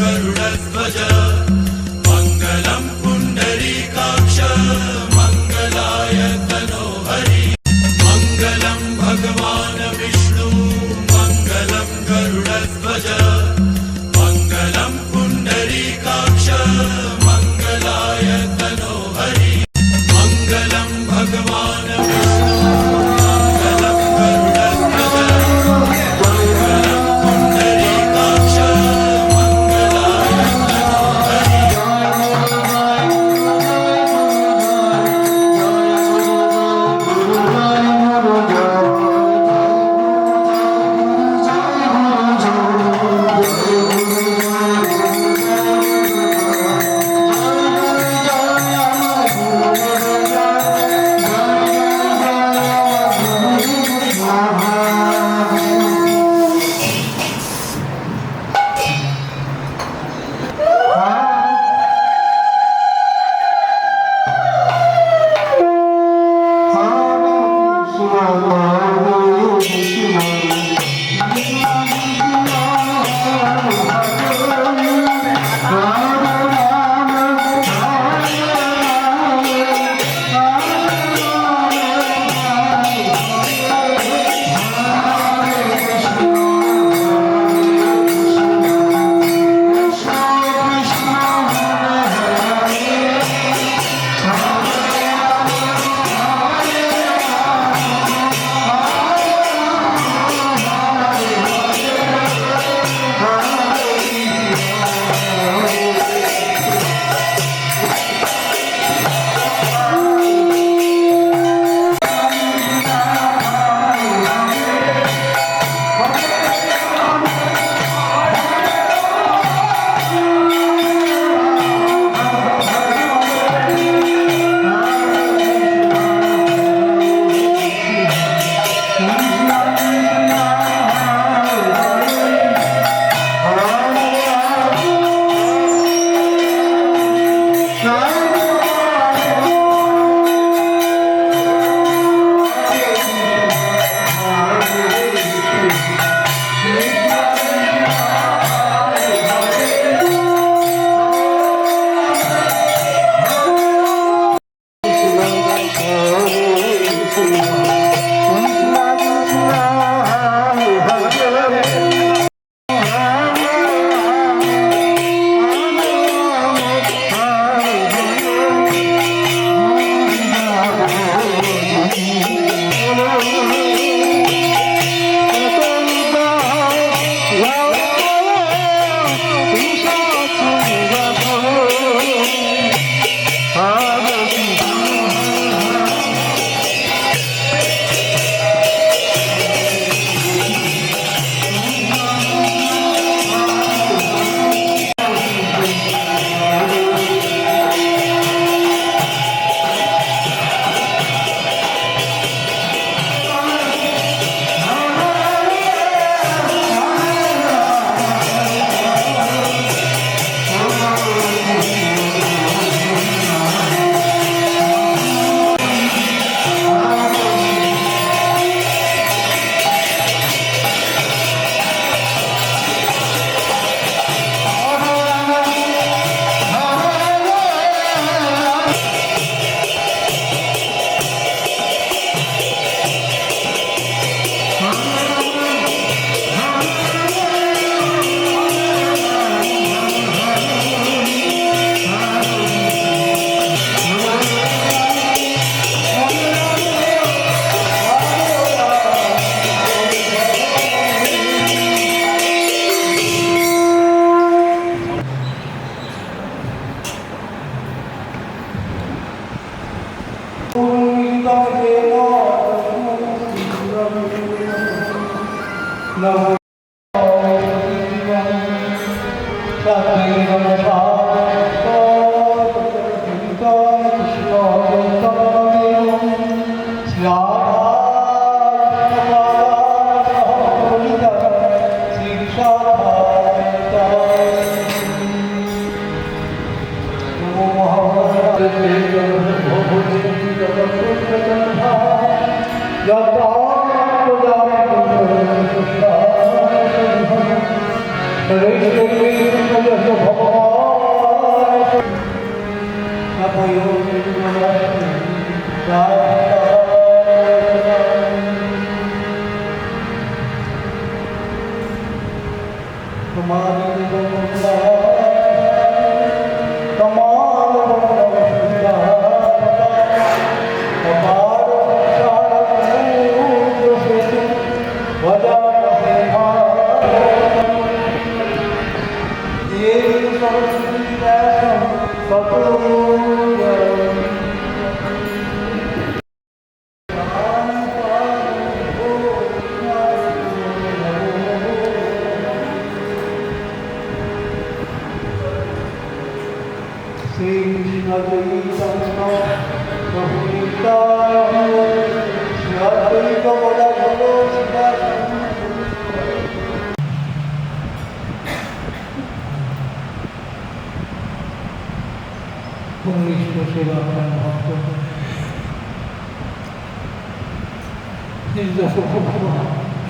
गरुडध्वज मङ्गलं पुण्डरीकाक्ष मङ्गलाय तनोहरि मङ्गलं भगवान् विष्णु मङ्गलं गरुडध्वज मङ्गलं पुण्डरीकाक्ष मङ्गलाय तनोहरि मङ्गलं भगवान्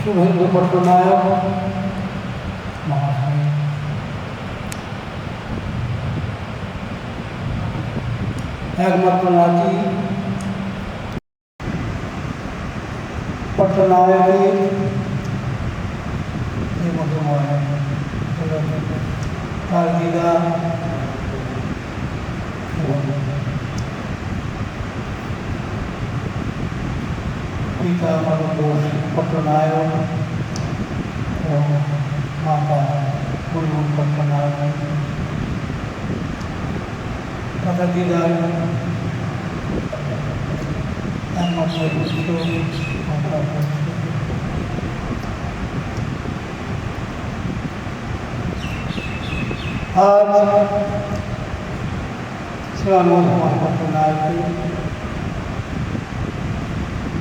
শুভেন্দু পট্টনায়ক মহাশয়, একমাত্র নাতি পট্টনায়কের তার দিদা পিতা মানবোস পট্টনায়ক ও মাতা বুলবুল পট্টনায়ক, তাদের দিদার একমাত্র পুত্র আজ শ্রীমান মধুময় পট্টনায়ক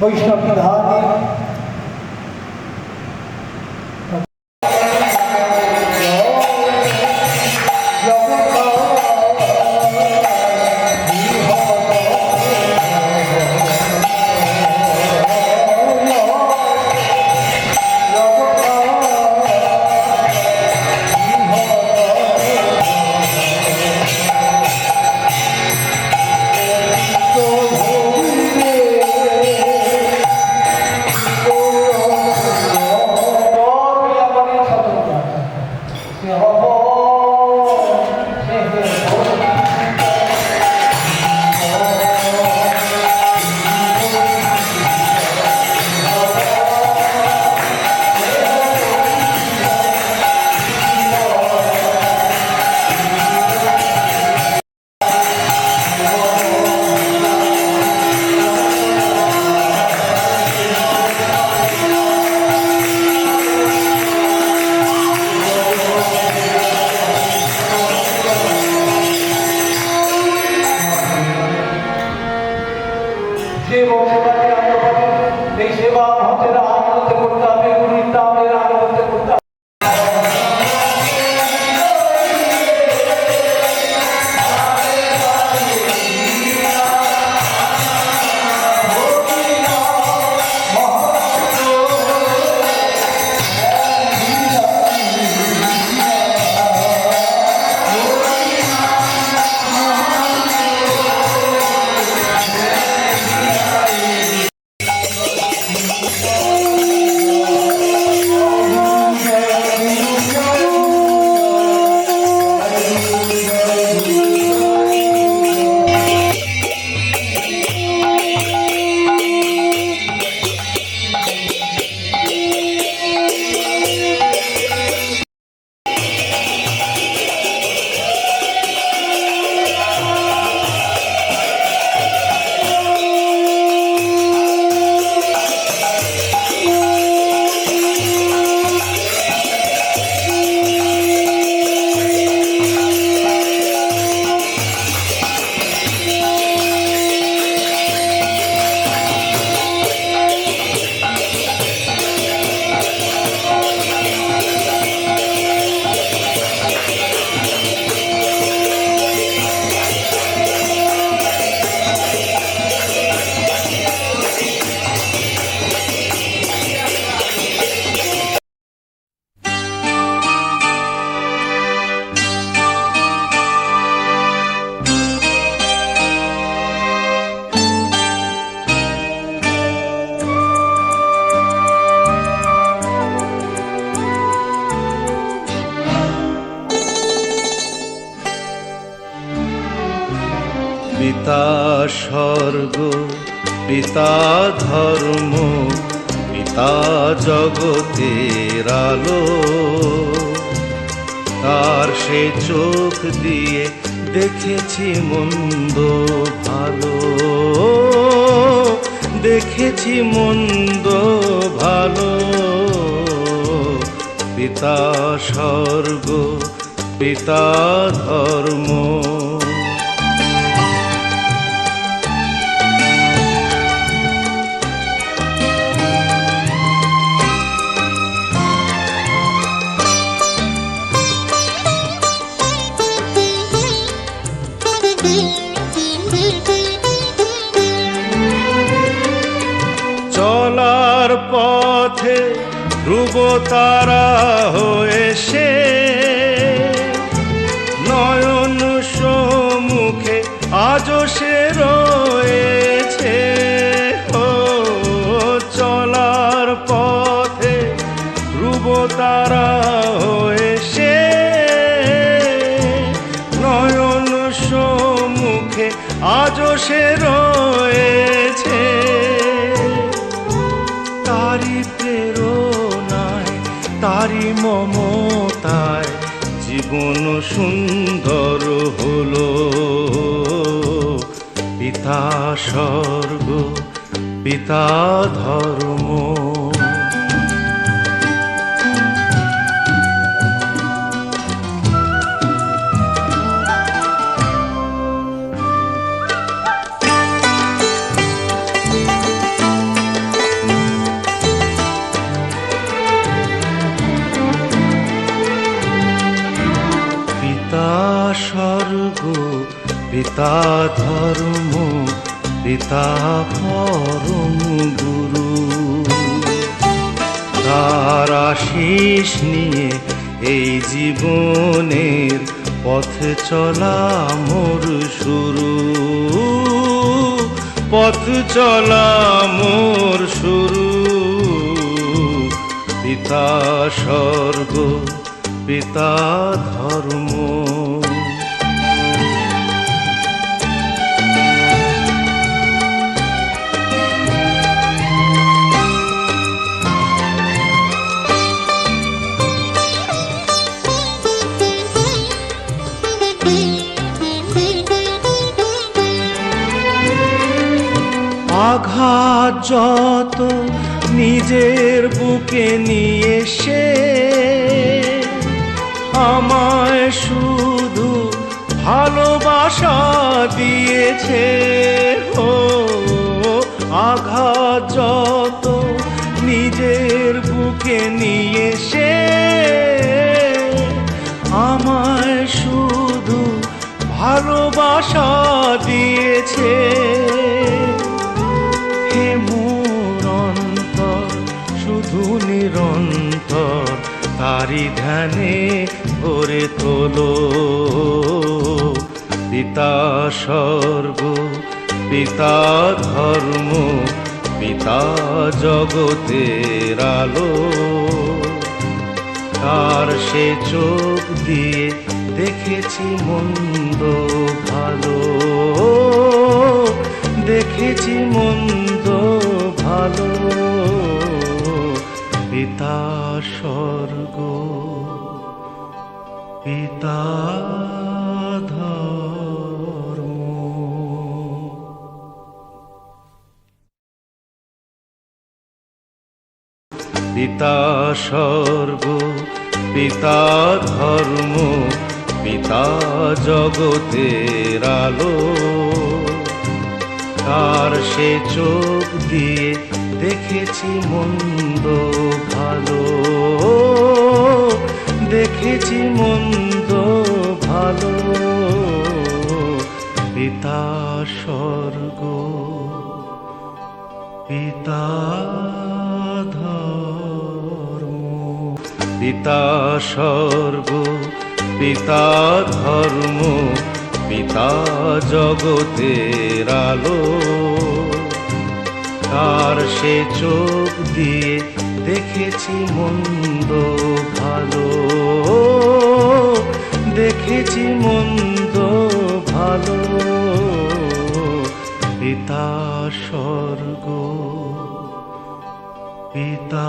বৈষ্ণব বিধানে পিতা স্বর্গ, পিতা ধর্ম, পিতা জগতের আলো, তার সে চোখ দিয়ে দেখেছি মন্দ ভালো, দেখেছি মন্দ ভালো। পিতা স্বর্গ, পিতা ধর্ম। চলার পথে ধ্রুব তারা হয়ে সে নয়ন সম্মুখে আজও সে রয়েছে। ও চলার পথে ধ্রুব তারা হয়ে সে নয়ন সম্মুখে আজও সে রয়েছে। তারি প্রেরণায়, তারি মমতায় জীবন সুন্দর হলো। পিতা স্বর্গ, পিতা ধর্ম। পিতা স্বর্গ, পিতা ধর্ম, পিতা পরম গুরু। তার আশিস নিয়ে এই জীবনের পথ চলা মোর শুরু, পথ চলা মোর শুরু। পিতা স্বর্গ, পিতা ধর্ম। আঘাত যত নিজের বুকে নিয়ে সে আমায় শুধু ভালোবাসা দিয়েছে। ও আঘাত যত নিজের বুকে নিয়ে সে আমায় শুধু ভালোবাসা দিয়েছে। হে মোর অন্তর শুধু নিরন্তর তারি ধ্যানে ভরে তোলো। পিতা স্বর্গ, পিতা ধর্ম, পিতা জগতের আলো। তার সে চোখ দিয়ে দেখেছি মন্দ ভালো, দেখেছি মন্দ ভালো। পিতা স্বর্গ, পিতা ধর্ম। পিতা স্বর্গ, পিতা ধর্ম, পিতা জগতের আলো। তার সে চোখ দিয়ে দেখেছি মন্দ ভালো, দেখেছি মন্দ ভালো। পিতা স্বর্গ, পিতা ধর্ম। পিতা স্বর্গ, পিতা ধর্ম, পিতা জগতের আলো। তার সে চোখ দিয়ে দেখেছি মন্দ ভালো, দেখেছি মন্দ ভালো। পিতা স্বর্গ, পিতা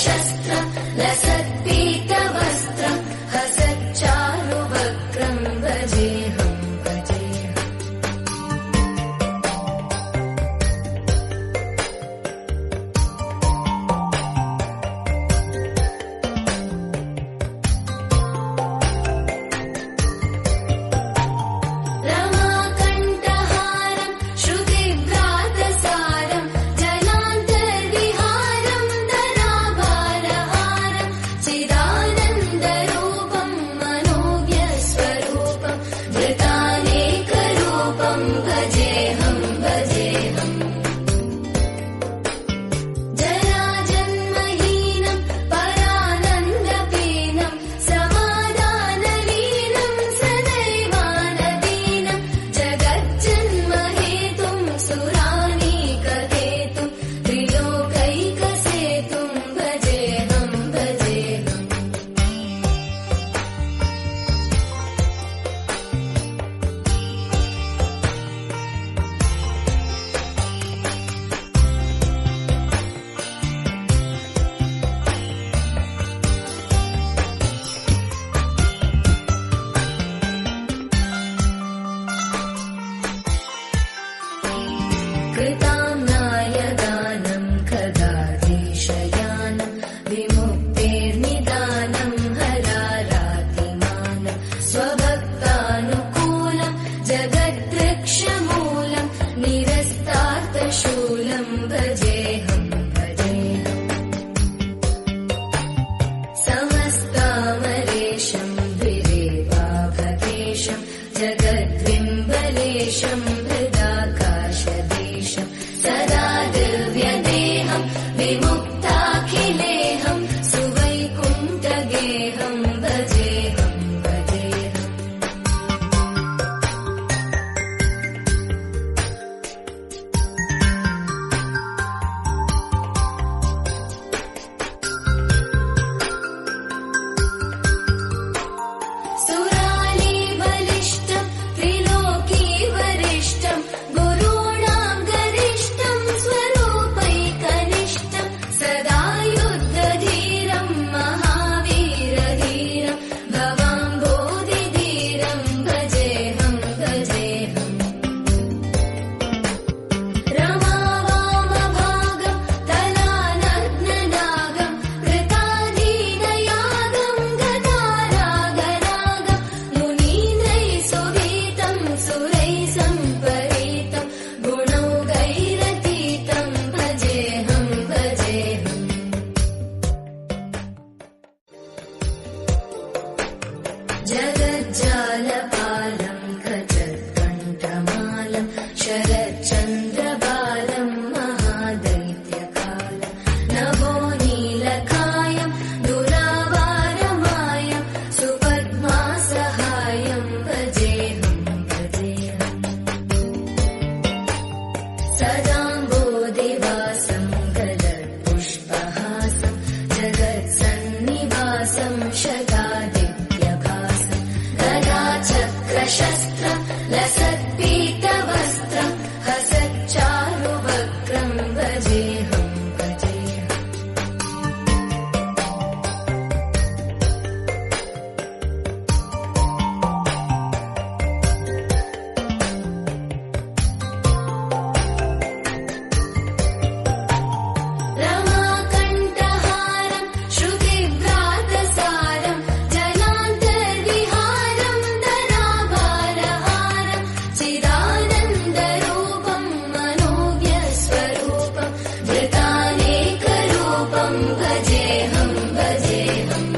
चक्रशस्त्रं लसत्पीतवस्त्रं हसच्चारुवक्त्रं भजेऽहं भजेऽहम् रमाकण्ठहारं श्रुतिभ्रातसारं जलान्तर्विहारं धराभारहारं चिदानन्दरूपं मनोज्ञस्वरूपं धृतानेकरूपं भजेऽहं भजेऽहम् जराजन्महीनं परानन्दपीनं समाधानलीनं सदैवानदीनं जगज्जन्महेतुं सुरानीकहेतुं त्रिलोकैकसेतुं भजेऽहं भजेऽहम् कृताम्नायदानं खगाधीशयानं विमुक्तेर्निदानं हरारातिमानं स्वभक्तानुकूलं जगद्वृक्षमूलं निरस्तार्थशूलं भजेऽहं भजेऽहम् समस्तामरेशं द्विरेवाभकेशं जगद्विम्बलेशं हृदाकाशदेशं सदा दिव्यदेहं विमुक्ताखिलेहं सुवैकुण्ठगेहं भजेऽहं भजेऽहम् सुरालीबलिष्ठं त्रिलोकीवरिष्ठं गुरूणां गरिष्ठं स्वरूपैकनिष्ठं सदा युद्धधीरं महावीरधीरं भवाम्भोधिधीरं भजेऽहं भजेऽहम् रमावामभागं तलानग्ननागं कृताधीनयागं गदारागरागं मुनीन्द्रैः सुवीतं सुरैः सम्परीतं गुणौघैरतीतं भजेऽहं भजेऽहम् जगज्जालपालं खचत्कण्ठमालं शरच्चन्द्रबालं महादैत्यकालं नभोनीलकायं दुरावारमायं सुपद्मासहायं भजेऽहं भजेऽहम् सदाम्बोधिवासं गदपुष्पहासं जगत्सन्निवासं शतादित्यभासं गदाचक्रशस्त्रं लसत्पीतवस्त्रं हसच्चारुवक्त्रं भजेऽहं भजेऽहम् रमाकण्ठहारं श्रुतिभ्रातसारं जलान्तर्विहारं धराभारहारं चिदानन्दरूपं मनोज्ञस्वरूपं धृतानेकरूपं भजेऽहं भजेऽहम्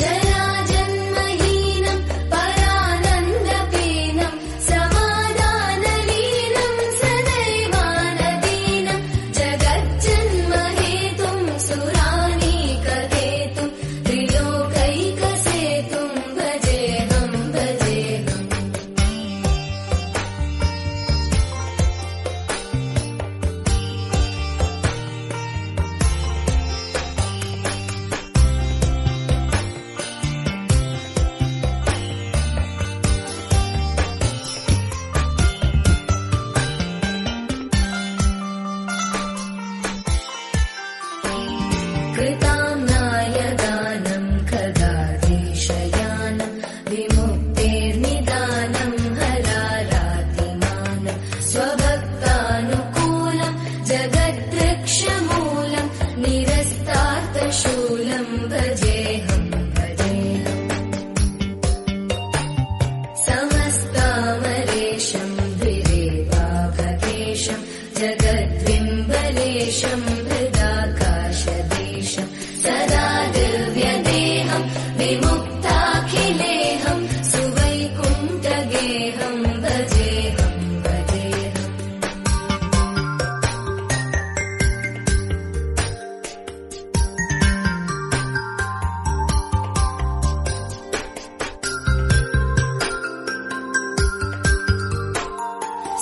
जराजन्महीनं परानन्दपीनं समाधानलीनं सदैवानदीनं जगज्जन्महेतुं सुरानीकहेतुं त्रिलोकैकसेतुं भजेऽहं भजेऽहम् कृताम्नाय गानं खगाधीशयानं विमुक्तेर्निदानं हलालातिमानं स्वभक्तानुकूलं जगद्वृक्षमूलं निरस्तार्थशूलं भजेऽहं भजेऽहम् समस्तामरेशं द्विरेवाभकेशं जगद्विम्बलेशं हृदाकाशदेशं सदा दिव्यदेहं विमुक्ताखिलेहं सुवैकुण्ठगेहं भजेऽहं भजेऽहम्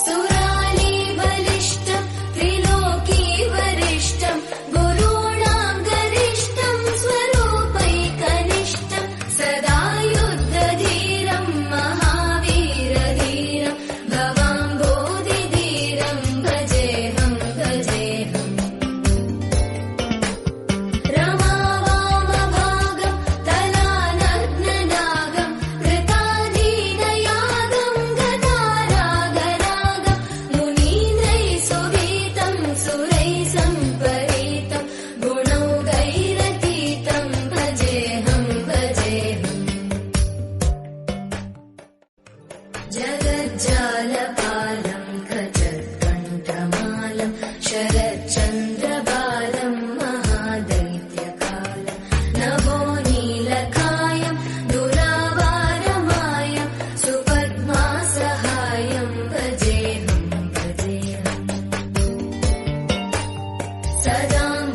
सुराली बलिष्ठं त्रिलोकी वरिष्ठं गुरूणां गरिष्ठं स्वरूपैकनिष्ठं सदा युद्धधीरं महावीरधीरं भवाम्बोधिधीरं भजेऽहं भजेऽहम् रमावामभागं तलानग्ननागं कृताधीनयागं गतारागरागं मुनीन्द्रैः सुवीतं सुरैः सम्परीतं गुणौघैरतीतं भजेऽहं भजेऽहम् जगज्जालपालं खचत्कण्ठमालं शरच्चन्द्रबालं महादैत्यकालं नभोनीलकायं दुरावारमायं सुपद्मासहायं भजेऽहं भजेऽहम्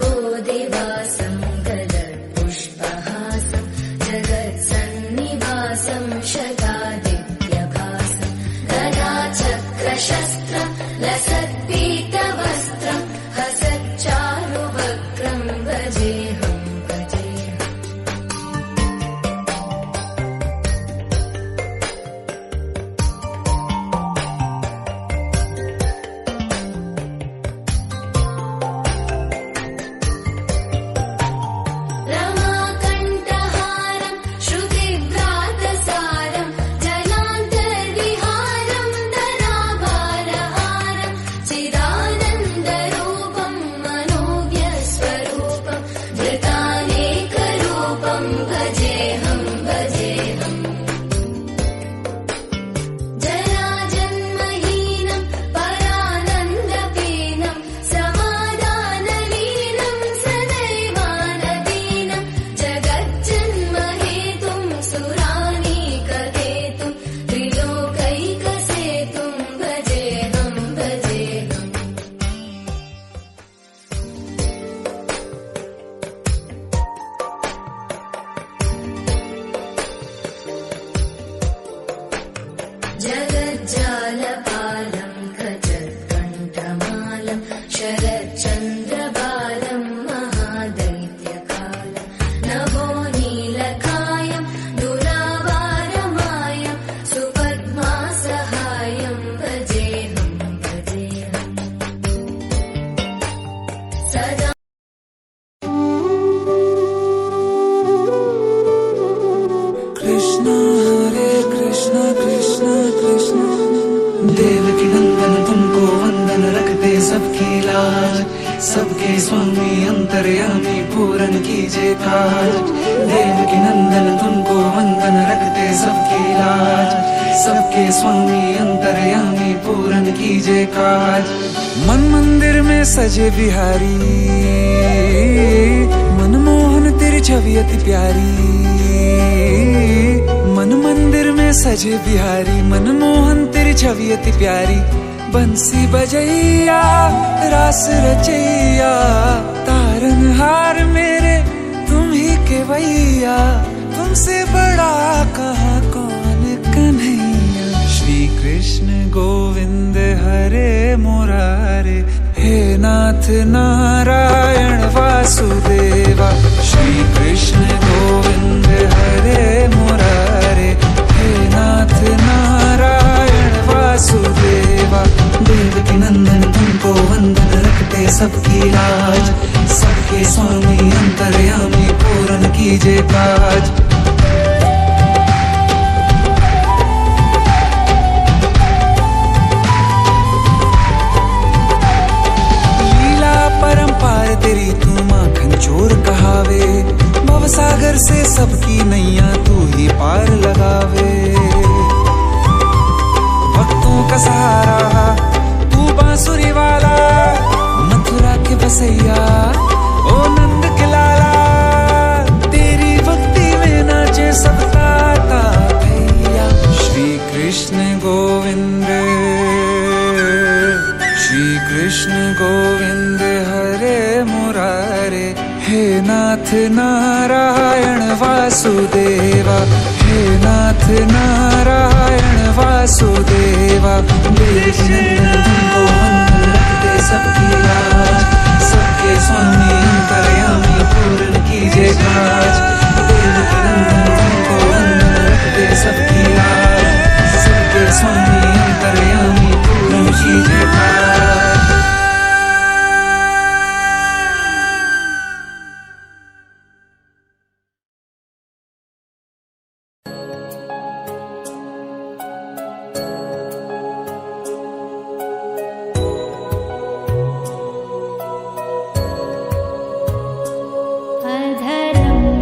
सदाम्बोधिवासं गदत्पुष्पहासं जगत्सन्निवासं शतादित्यभासं गदाचक्रशस्त्रं लसत्पीतवस्त्रं हसच्चारुवक्त्रं भजेऽहं भजेऽहम् रमाकण्ठहारं श्रुतिभ्रातसारं जलान्तर्विहारं धराभारहारं चिदानन्दरूपं मनोज्ञस्वरूपं धृतानेकरूपं भजेऽहं भजेऽहम् जराजन्महीनं परानन्दपीनं समाधानलीनं सदैवानदीनं जगज्जन्महेतुं सुरानीकहेतुं त्रिलोकैकसेतुं भजेऽहं भजेऽहम् जगज्जालपालं खचत्कण्ठमालं शरच्चन्द्रबालं महादैत्यकालं नभोनीलकायं दुरावारमायं सुपद्मासहायं भजेऽहं भजेऽहम् सदा कृष्ण हरे कृष्ण कृष्ण कृष्ण देवकी नंदन तुमको वंदन रखते सबकी लाज सबके स्वामी अंतर्यामी पूरन कीजिए काज देवकी नंदन तुमको वंदन रखते सबकी लाज सबके स्वामी अंतर्यामी पूरन कीजिए काज मन मंदिर में सजे बिहारी मनमोहन तेरी छवि अति प्यारी मन मंदिर में सजे बिहारी मनमोहन तेरी छवि अति प्यारी बंसी बजैया रास रचैया तारनहार मेरे तुम ही केवैया तुमसे बड़ा कहाँ कौन कन्हैया श्री कृष्ण गोविंद हरे मुरारे हे नाथ नारायण वासुदेवा श्री कृष्ण गोविंद हरे मुरारे हे नाथ नारायण वासुदेवा देवकी नंदन तुमको वंदन रखते सबकी लाज सबके स्वामी अंतर ओ नंद के लाला तेरी भक्ति में नाचे सब ताता भैया। श्री कृष्ण गोविंद हरे मुरारे, हे नाथ नारायण वासुदेवा, हे नाथ नारायण वासुदेवा। देवकी नंदन तुमको वंदन रखते सबकी लाज, सबके स्वामी अंतर्यामी पूर्ण कीजिए काज। देवकी नंदन तुमको वंदन रखते सबकी लाज, सबके स्वामी अंतर्यामी पूर्ण कीजिए काज। अधरम्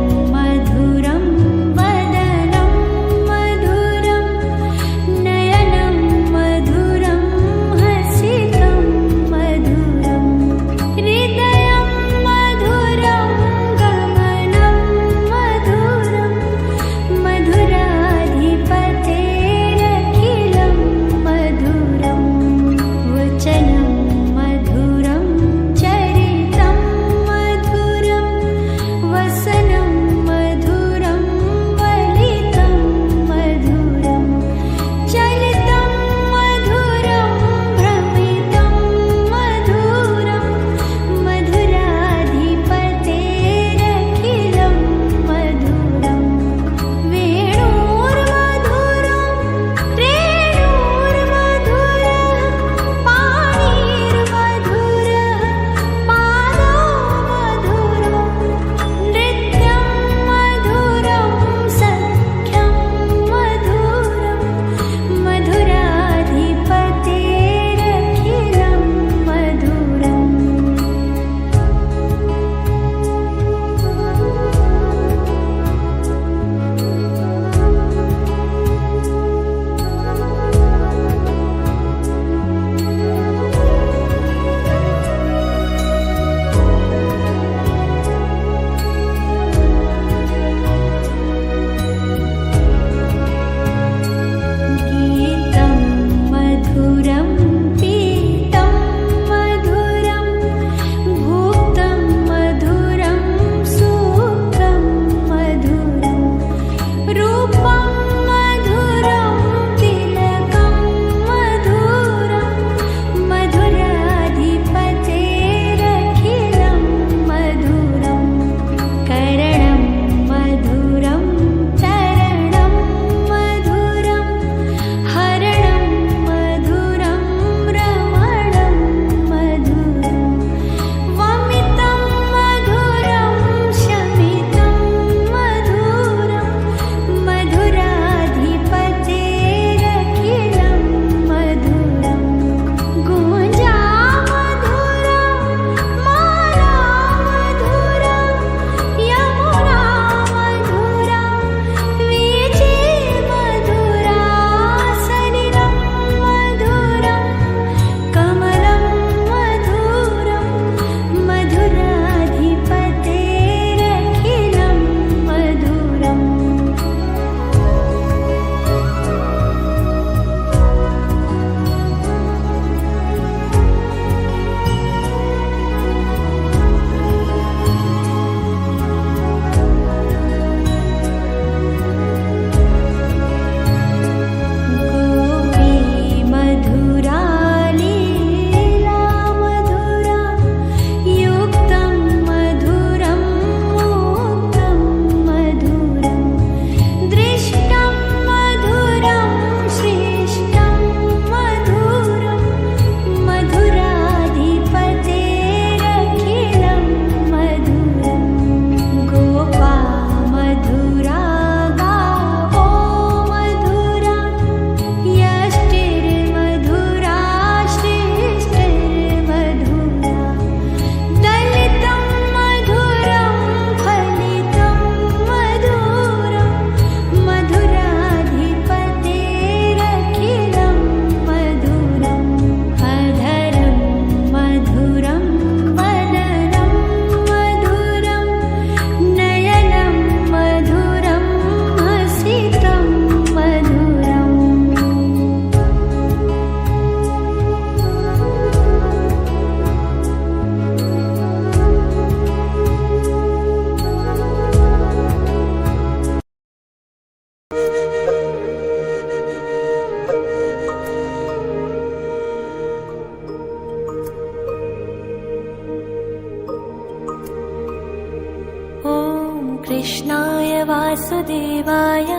कृष्णाय वासुदेवाय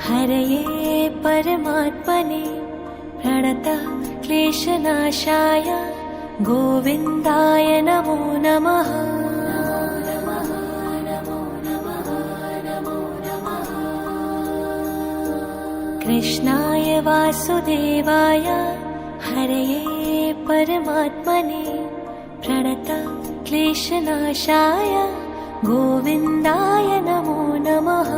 हरये परमात्मने प्रणतः क्लेशनाशाय गोविन्दाय नमो नमः। कृष्णाय वासुदेवाय हरये परमात्मने प्रणतः क्लेशनाशाय गोविन्दाय नमो नमः।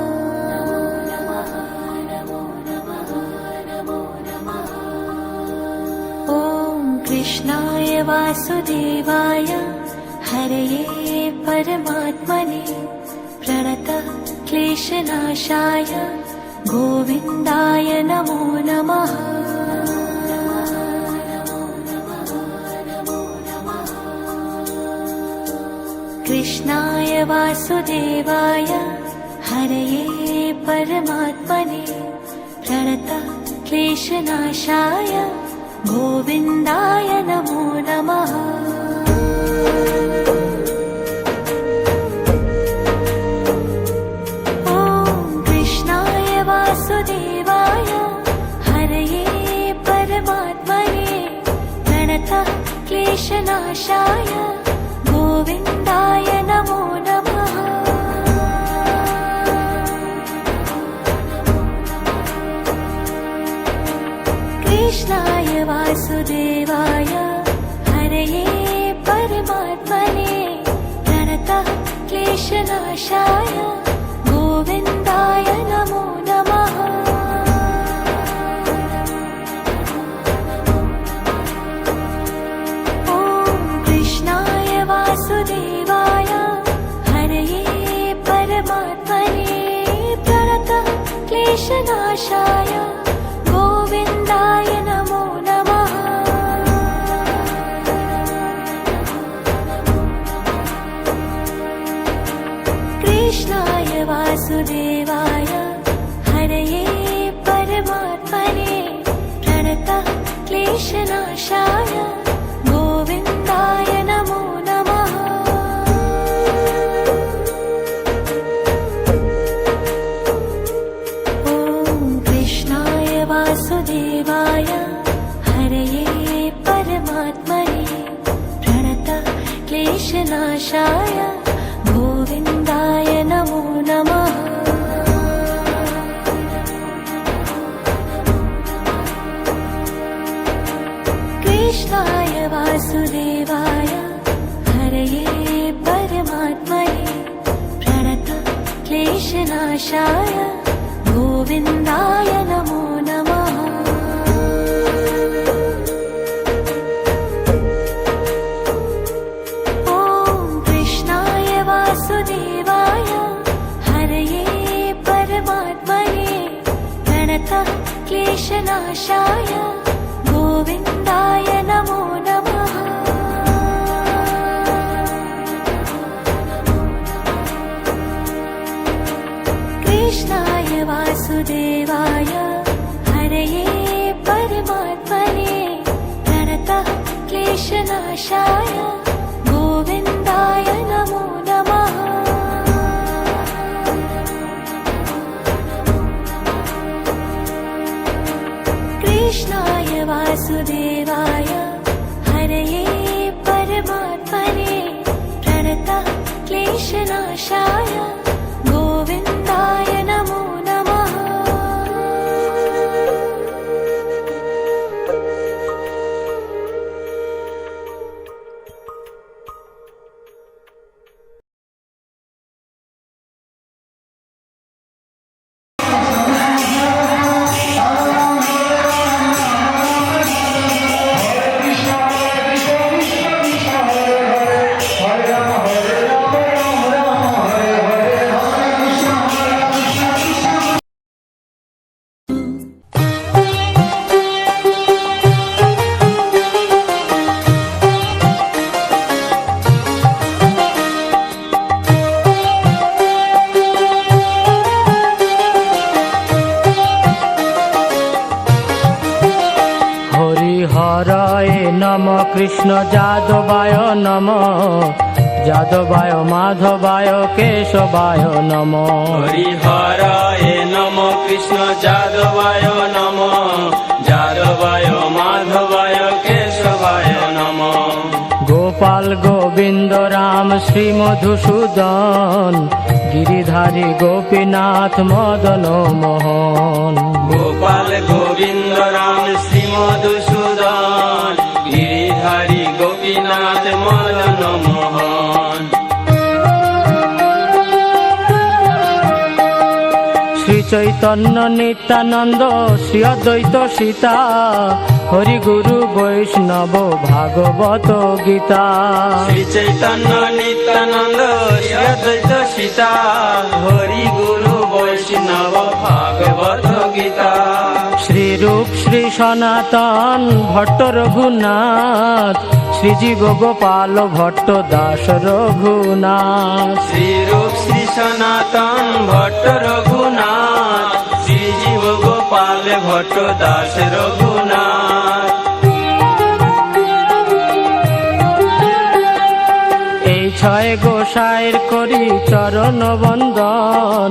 ॐ कृष्णाय वासुदेवाय हरये परमात्मने प्रणतः क्लेशनाशाय गोविन्दाय नमो नमः। कृष्णाय वासुदेवाय हरये परमात्मने प्रणतः क्लेशनाशाय गोविन्दाय नमो नमः। ॐ कृष्णाय वासुदेवाय हरये परमात्मने प्रणतः क्लेशनाशाय गोविन्दाय नमो नमः। कृष्णाय वासुदेवाय हरये परमात्मने प्रणतः क्लेशनाशाय गोविन्दाय नमो नमः। ॐ कृष्णाय वासुदेवाय हरये परमात्मने प्रणतः क्लेशनाशाय गोविन्दाय नमो नमः। कृष्णाय वासुदेवाय हरये परमात्मने प्रणतः क्लेशनाशाय गोविन्दाय नमो नमः। ॐ कृष्णाय वासुदेवाय हरये परमात्मने प्रणतः क्लेशनाशाय गोविन्दाय नमो नमः। कृष्णाय वासुदेवाय हरये परमात्मने प्रणतः क्लेशनाशाय गोविन्दाय नमो नमः। ॐ कृष्णाय वासुदेवाय हरये परमात्मने प्रणतः क्लेशनाशाय गोविन्दाय नमो नमः। कृष्णाय वासुदेवाय हरये परमात्मने प्रणतः क्लेशनाशाय गोविन्दाय नमो नमः। कृष्णाय वासुदेवाय हरये परमात्मने प्रणतः क्लेशनाशाय गोविन्दाय नमो नमः। হরায় নম কৃষ্ণ যাদবায় নম যাদবায় মাধবায় কেশবায় নমঃ। হরিহরায় নম কৃষ্ণ যাদবায় নম যাদবায় মাধবায় কেশবায় নম। গোপাল গোবিন্দ রাম শ্রী মধুসূদন গিরিধারী গোপীনাথ মদন মোহন। গোপাল গোবিন্দ রাম শ্রী মধুসূদন গিরিধারী গোপীনাথ মদন মোহন। শ্রী চৈতন্য নিত্যানন্দ শ্রী অদ্বৈত সীতা হরি গুরু বৈষ্ণব ভাগবত গীতা। শ্রী চৈতন্য নিত্যানন্দ শ্রী অদ্বৈত সীতা হরি গুরু বৈষ্ণব ভাগবত গীতা। শ্রী রূপ শ্রী সনাতন ভট্ট রঘুনাথ শ্রীজীব গোপাল ভট্ট দাস রঘুনাথ। শ্রী রূপ শ্রী সনাতন ভট্ট রঘুনাথ শ্রীজীব গোপাল ভট্ট দাস রঘুনাথ। এই ছয় গোসাইর করি চরণ বন্দন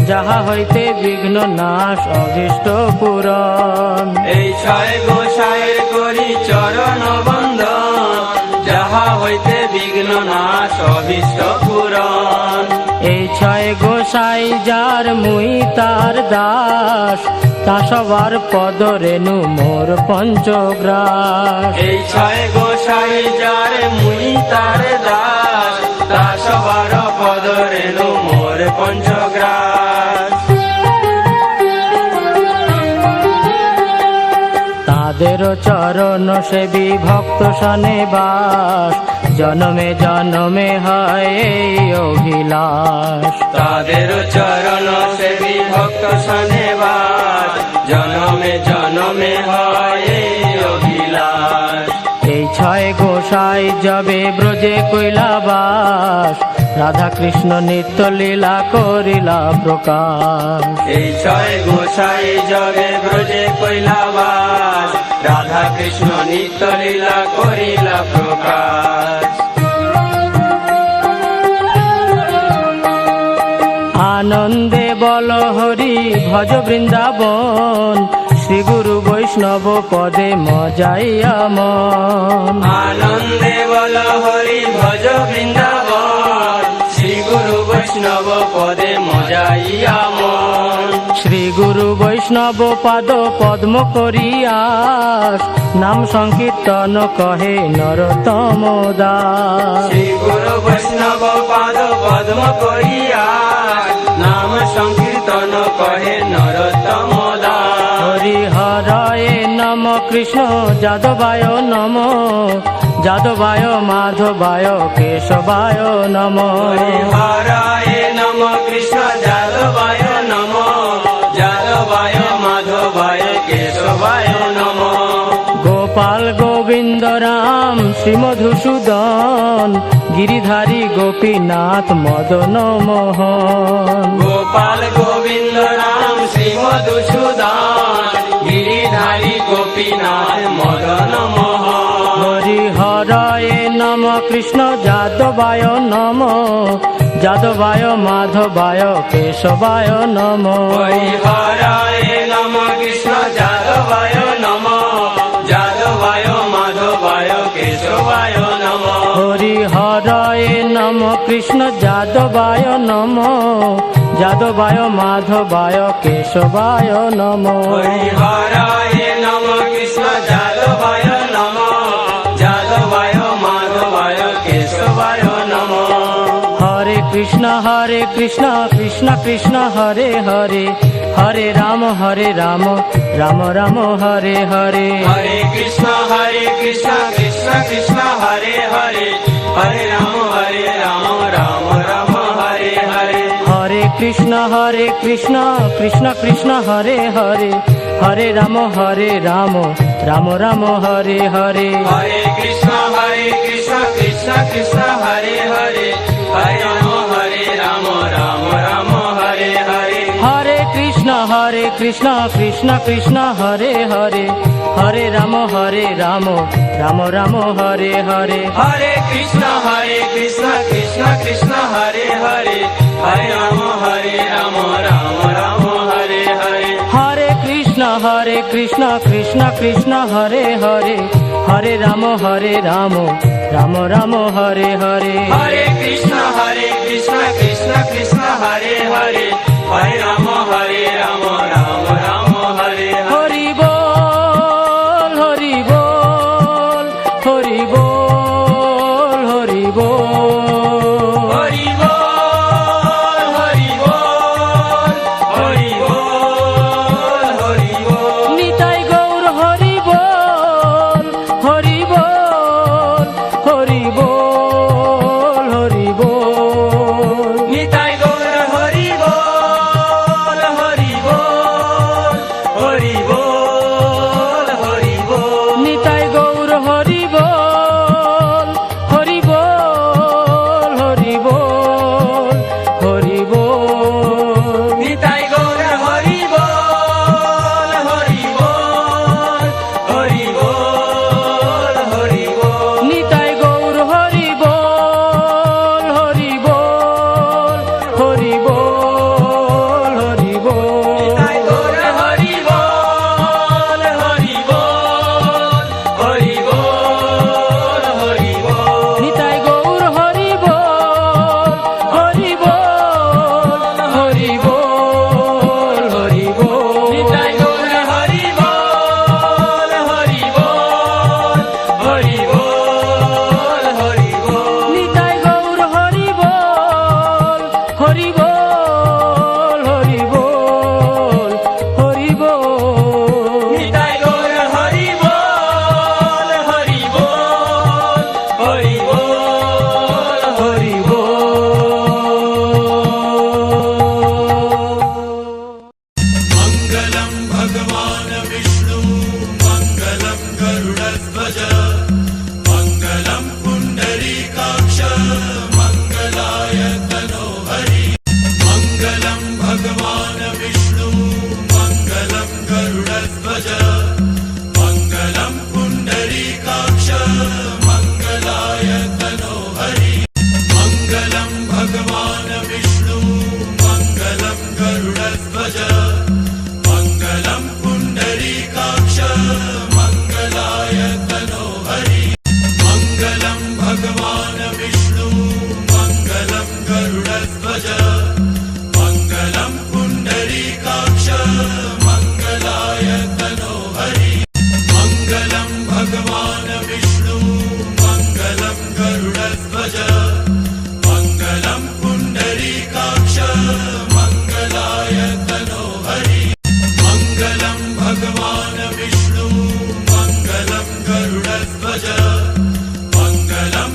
যাহা হইতে বিঘ্ন নাশ অভীষ্ট পূরণ। এই ছয় গোসাইয়ের করি চরণ বন্দন যাহা হইতে বিঘ্ন নাশ অভীষ্ট পূরণ। এই ছয় গোসাই যার মুই তার দাস তা সবার পদ রেণু মোর পঞ্চগ্রাস। এই ছয় গোসাই যার মুই তার দাস তা সবার পদ রেণু মোর পঞ্চগ্রাস। তাদের চরণ সেবী ভক্ত সনে বাস জনমে জনমে হয় এই অভিলাষ। তাদের চরণ সেবী ভক্ত সনেবাস জনমে জনমে হয় এই অভিলাষ। এই ছয় গোসাই যাবে ব্রজে কৈলাবাস রাধা কৃষ্ণ নিত্য লীলা করিলা প্রকাশ। এই ছয় গোসাই জবে ব্রজে কৈলাবাস রাধা কৃষ্ণ নিত্য লীলা করিলা প্রকাশ। আনন্দে বল হরি ভজ বৃন্দাবন শ্রী গুরু বৈষ্ণব পদে মজাইয়া মন। আনন্দে বল হরি ভজ বৃন্দাবন শ্রী গুরু বৈষ্ণব পদে মজাইয়া মন। শ্রী গুরু বৈষ্ণব পাদ পদ্ম করিয়াস নাম সংকীর্তন কহে নরোত্তম দাস। শ্রী গুরু বৈষ্ণব পাদ পদ্ম করিয়া নাম সংকীর্তন কহে নরোত্তম দাস। হরি হরায় নম কৃষ্ণ যাদবায় নম যাদবায় মাধবায় কেশবায় নম। হরায় নম কৃষ্ণ যাদবায় নম যাদবায় মাধবায় কেশবায় নম। গোপাল গোবিন্দ রাম শ্রী মধুসূদন গিরিধারী গোপীনাথ মদন মোহন। গোপাল গোবিন্দ রাম শ্রী মধুসূদন গিরিধারী গোপীনাথ মদন মোহন। হরি হরায় নম কৃষ্ণ যাদবায় নম যাদবায় মাধবায় কেশবায় নম। হরায় নম কৃষ্ণ যাদবায় নম যাদবায় মাধবায় কেশবায় নম। হরি হরায় নম কৃষ্ণ যাদবায় নম যাদবায় মাধবায় কেশবায় নম। হরায় নম কৃষ্ণ যাদবায় নম যাদবায় মাধবায় কেশবায় নম। হরে কৃষ্ণ কৃষ্ণ কৃষ্ণ হরে হরে হরে রাম রাম রাম হরে হরে। হরে কৃষ্ণ কৃষ্ণ কৃষ্ণ হরে হরে হরে রাম রাম রাম হরে হরে। হরে কৃষ্ণ কৃষ্ণ কৃষ্ণ হরে হরে হরে রাম রাম রাম হরে হরে। হরে কৃষ্ণ কৃষ্ণ কৃষ্ণ হরে হরে হরে রাম রাম হরে হরে। হরে কৃষ্ণ কৃষ্ণ কৃষ্ণ হরে হরে হরে রাম রাম রাম হরে হরে হরে কৃষ্ণ কৃষ্ণ কৃষ্ণ হরে হরে হরে রাম রাম রাম হরে হরে হরে কৃষ্ণ কৃষ্ণ কৃষ্ণ হরে হরে হরে রাম রাম রাম হরে হরে হরে কৃষ্ণ কৃষ্ণ কৃষ্ণ হরে হরে হরে রাম রাম রাম হরে হরে হরি বল হরি বল হরি বল হরি বল হরি বল হরি বল হরি বল হরি বল নিতাই গৌর হরি বল হরি বল হরি বল হরি বল নিতাই গৌর হরি বল হরি বল হরি বল হরি বল নিতাই গৌর হরি বল হরি বল হরি বল হরি বল নিতাই গৌর হরি বল হরি বল হরি বল হরি বল নিতাই গৌর হরি বল হরি বল হরি বল হরি বল নিতাই গৌর হরি বল হরি বল হরি বল হরি বল নিতাই গৌর হরি বল হরি বল হরি বল হরি বল নিতাই গৌর হরি বল হরি বল হরি বল হরি বল নিতাই গৌর হরি বল হরি বল হরি বল হরি বল নিতাই গৌর হরি বল হরি বল হরি বল হরি বল मङ्गलं भगवान् विष्णु मङ्गलं गरुडध्वज मङ्गलं पुण्डरीकाक्ष मङ्गलाय तनोहरि मङ्गलं भगवान् विष्णु मङ्गलं गरुडध्वज मङ्गलं पुण्डरीकाक्ष मङ्गलाय तनोहरि मङ्गलं भगवान् विष्णु मङ्गलं गरुडध्वज मङ्गलं पुण्डरीकाक्ष मङ्गलाय तनोहरि मङ्गलं भगवान् विष्णु मङ्गलं गरुडध्वज मङ्गलं पुण्डरीकाक्ष मङ्गलाय तनोहरि मङ्गलं भगवान् विष्णु मङ्गलं गरुडध्वज मङ्गलं पुण्डरीकाक्ष मङ्गलाय तनोहरि मङ्गलं भगवान् विष्णु मङ्गलं गरुडध्वज मङ्गलं